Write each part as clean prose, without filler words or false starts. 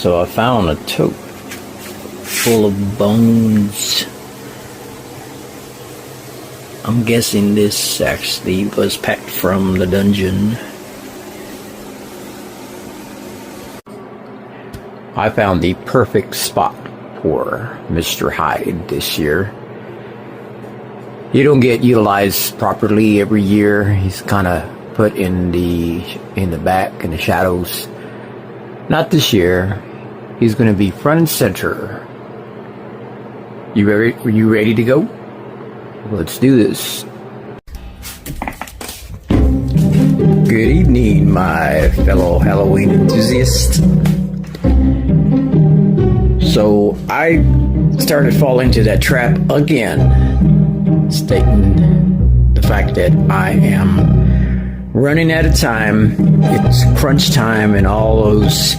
So I found a tote full of bones. I'm guessing this actually was packed from the dungeon. I found the perfect spot for Mr. Hyde this year. He don't get utilized properly every year. He's kind of put in the back in the shadows. Not this year. He's going to be front and center. You ready? Are you ready to go? Let's do this. Good evening, my fellow Halloween enthusiasts. So I started falling into that trap again, stating the fact that I am running out of time. It's crunch time and all those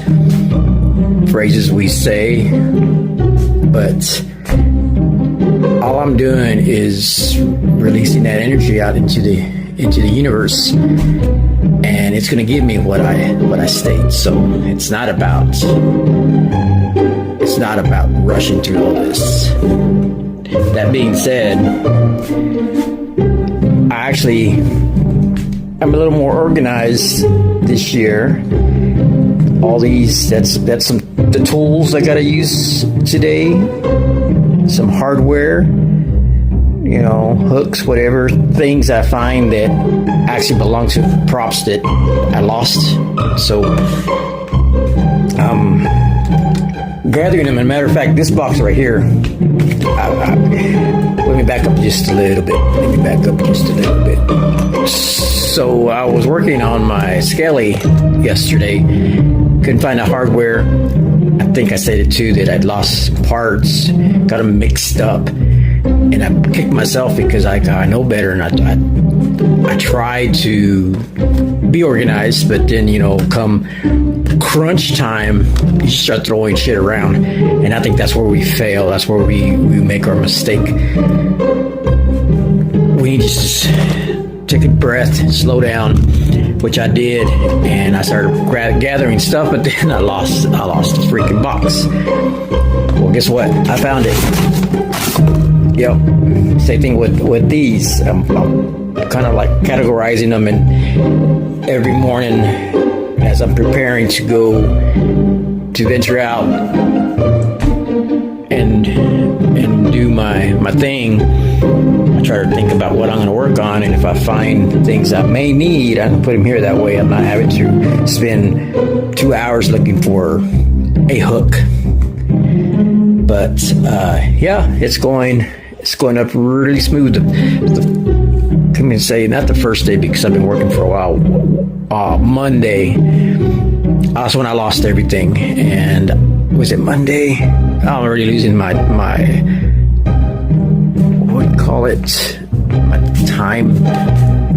phrases we say, but all I'm doing is releasing that energy out into the universe, and it's going to give me what I state. So it's not about rushing through all this. That being said, I'm a little more organized this year. All these, that's the tools I gotta use today. Some hardware, hooks, whatever, things I find that actually belong to props that I lost. So, gathering them. As a matter of fact, this box right here, let me back up just a little bit. So I was working on my Skelly yesterday. Couldn't find the hardware. I think I said it too, that I'd lost parts, got them mixed up, and I kicked myself because I know better, and I tried to be organized, but then come crunch time, you start throwing shit around, and I think that's where we fail. That's where we make our mistake. We need to just take a breath, slow down, which I did, and I started gathering stuff, but then I lost the freaking box. Well, guess what? I found it. Yep. Same thing with these. I'm kind of like categorizing them, and every morning as I'm preparing to go to venture out and do my thing, I try to think about what I'm going to work on, and if I find things I may need, I can put them here. That way I'm not having to spend 2 hours looking for a hook. But yeah, it's going up really smooth. Can we say not the first day, because I've been working for a while. Monday, that's when I lost everything. And was it Monday? I'm already losing my what do you call it? My time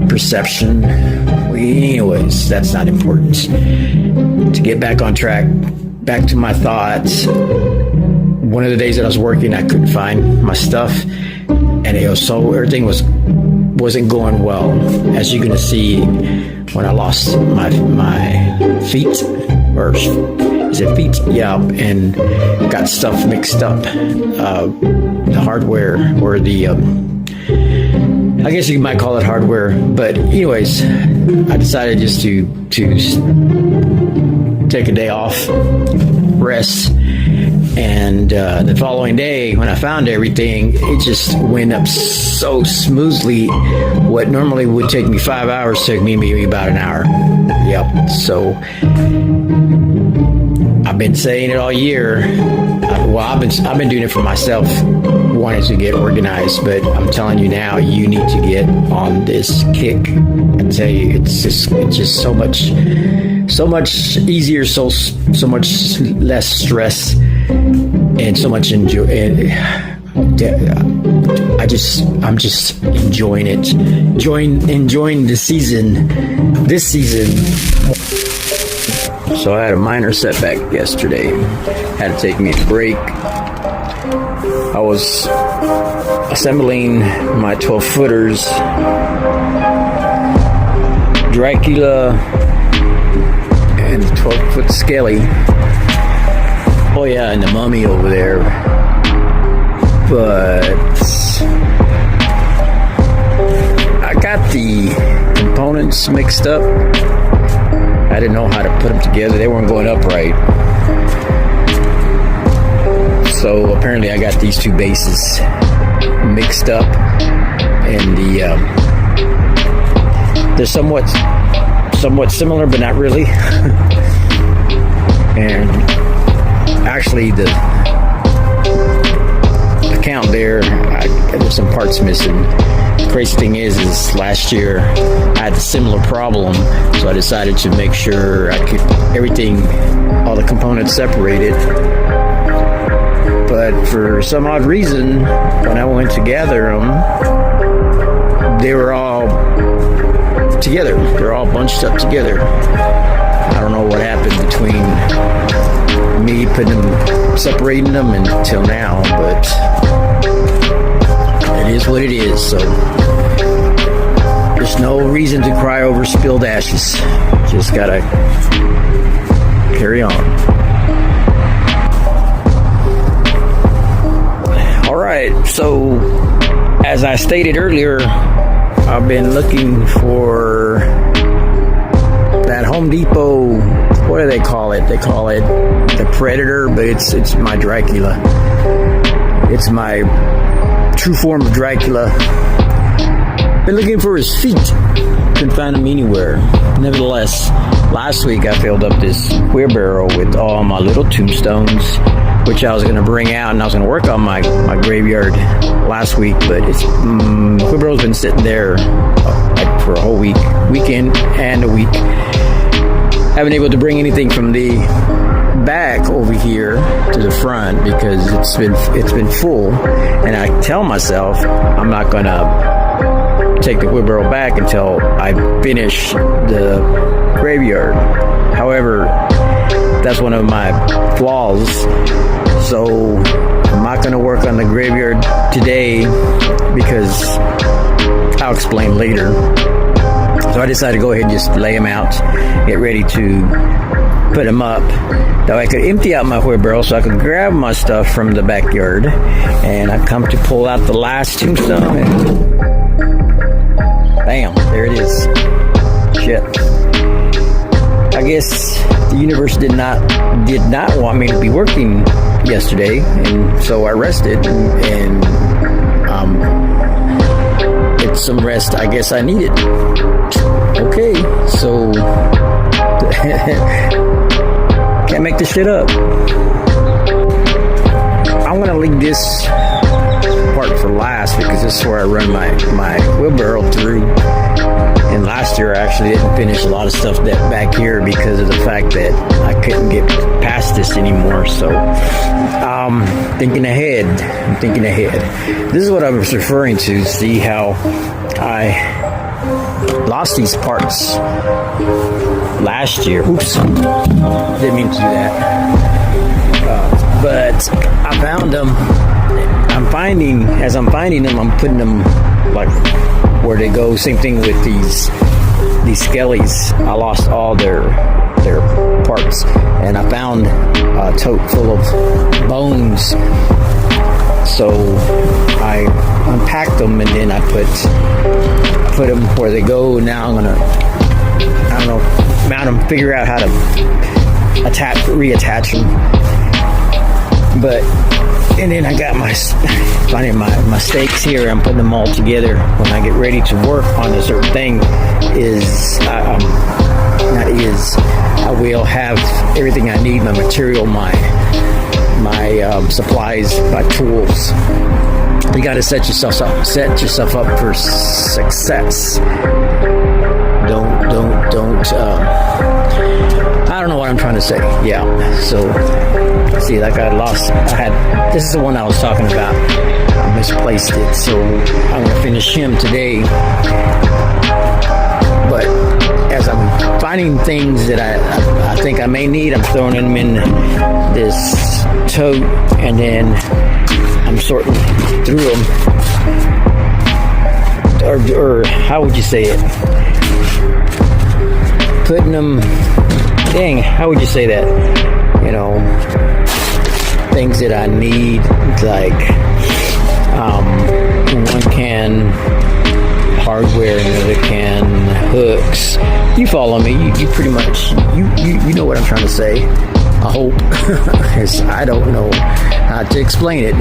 perception. Anyways, that's not important. To get back on track, back to my thoughts. One of the days that I was working, I couldn't find my stuff, and everything wasn't going well. As you're gonna see, when I lost my feet, or is it feet? Yeah, and got stuff mixed up. The hardware, or the I guess you might call it hardware. But anyways, I decided just to take a day off, rest. And the following day, when I found everything, it just went up so smoothly. What normally would take me 5 hours took me maybe about an hour. Yep. So I've been saying it all year. I've been doing it for myself, wanting to get organized. But I'm telling you now, you need to get on this kick. I tell you, it's just so much easier, so much less stress, and so much enjoy. I'm just enjoying it, enjoying the season. This season. So I had a minor setback yesterday. Had to take me a break. I was assembling my 12-footers, Dracula, and 12-foot Skelly. Oh yeah, and the mummy over there. But I got the components mixed up. I didn't know how to put them together. They weren't going up right. So apparently I got these two bases mixed up, and they're somewhat similar, but not really. And actually the count there's some parts missing. The crazy thing is last year I had a similar problem, so I decided to make sure I could all the components separated. But for some odd reason, when I went to gather them, they were all together. They're all bunched up together. I don't know what happened between me separating them until now, but it is what it is. So there's no reason to cry over spilled ashes. Just gotta carry on. All right, so as I stated earlier, I've been looking for that Home Depot, what do they call it? They call it the Predator, but it's my Dracula. It's my true form of Dracula. Been looking for his feet. Couldn't find him anywhere. Nevertheless, last week I filled up this wheelbarrow with all my little tombstones, which I was going to bring out, and I was going to work on my graveyard last week, but wheelbarrow's been sitting there for a whole weekend and a week. Haven't able to bring anything from the back over here to the front because it's been full, and I tell myself I'm not going to take the wheelbarrow back until I finish the graveyard. However, that's one of my flaws. So I'm not going to work on the graveyard today because I'll explain later. So I decided to go ahead and just lay them out, get ready to put them up. That way I could empty out my wheelbarrow so I could grab my stuff from the backyard. And I come to pull out the last tombstone and bam, there it is. Shit. I guess the universe did not want me to be working yesterday, and so I rested, and it's some rest I guess I needed. Okay, so can't make this shit up. I'm gonna leave this part for last because this is where I run my wheelbarrow through. And last year I actually didn't finish a lot of stuff that back here because of the fact that I couldn't get past this anymore. So I'm thinking ahead. This is what I was referring to. See how I lost these parts last year. Oops, didn't mean to do that. But I found them. As I'm finding them, I'm putting them like where they go. Same thing with these skellies. I lost all their parts, and I found a tote full of bones. So I unpacked them, and then I put them where they go. Now I'm gonna, mount them, figure out how to reattach them. And then I got finding my stakes here. I'm putting them all together. When I get ready to work on a certain thing, I will have everything I need, my material, my supplies, my tools. You got to set yourself up for success. Don't. I don't know what I'm trying to say. Yeah. So, see, like this is the one I was talking about. I misplaced it. So I'm going to finish him today. But as I'm finding things that I think I may need, I'm throwing them in this tote, and then I'm sorting through them. Or how would you say it? Putting them, how would you say that? that I need, like one can hardware, another can hooks. You follow me? You pretty much you know what I'm trying to say. I hope, because I don't know how to explain it.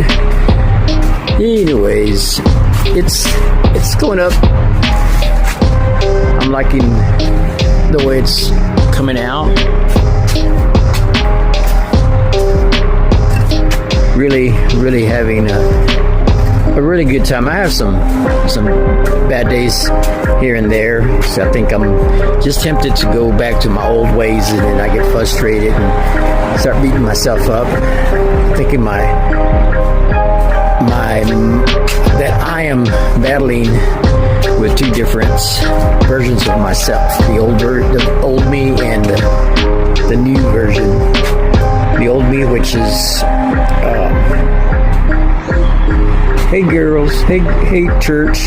Anyways, it's going up. I'm liking the way it's coming out. Really having a really good time. I have some bad days here and there, so I think I'm just tempted to go back to my old ways, and then I get frustrated and start beating myself up, thinking that I am battling with two different versions of myself: the old me and the new version. The old me, which is hey girls, hey church,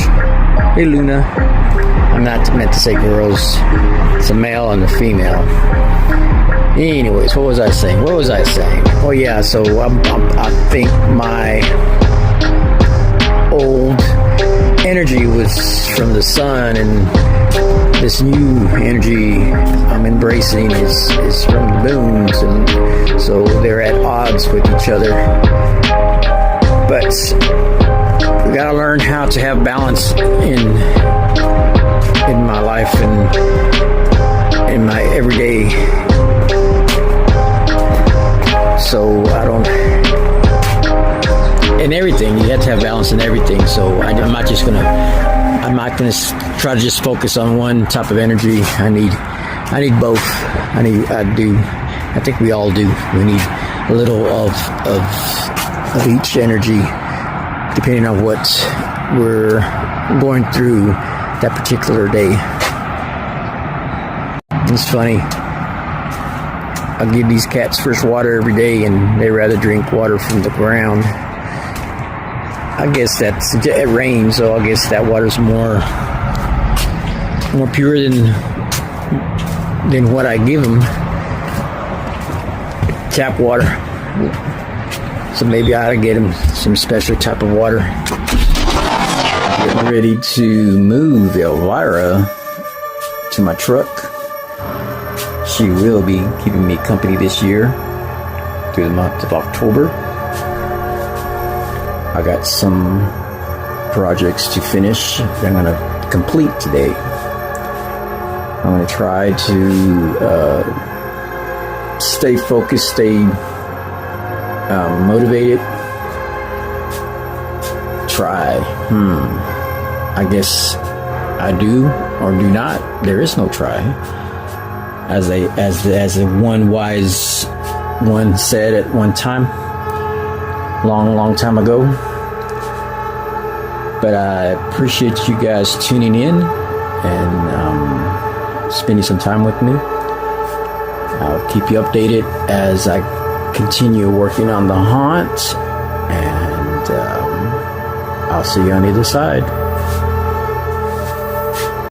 hey Luna. I'm not meant to say girls. It's a male and a female. Anyways, what was I saying? Oh yeah, so I think my old energy was from the sun, and this new energy I'm embracing is from the moons, and so they're at odds with each other. But we gotta learn how to have balance in my life and in my everyday. So in everything, you have to have balance in everything. So I'm not gonna try to just focus on one type of energy. I need both. I think we all do. We need a little of each energy, depending on what we're going through that particular day. It's funny. I give these cats fresh water every day, and they rather drink water from the ground. I guess it rains, so I guess that water's more pure than what I give them. Tap water. So maybe I ought to get them some special type of water. Getting ready to move Elvira to my truck. She will be keeping me company this year through the month of October. I got some projects to finish that I'm going to complete today. I'm going to try to stay focused, stay motivated. Try. I guess I do or do not. There is no try. As a one wise one said at one time, long time ago. But I appreciate you guys tuning in and spending some time with me. I'll keep you updated as I continue working on the haunt, and I'll see you on the other side.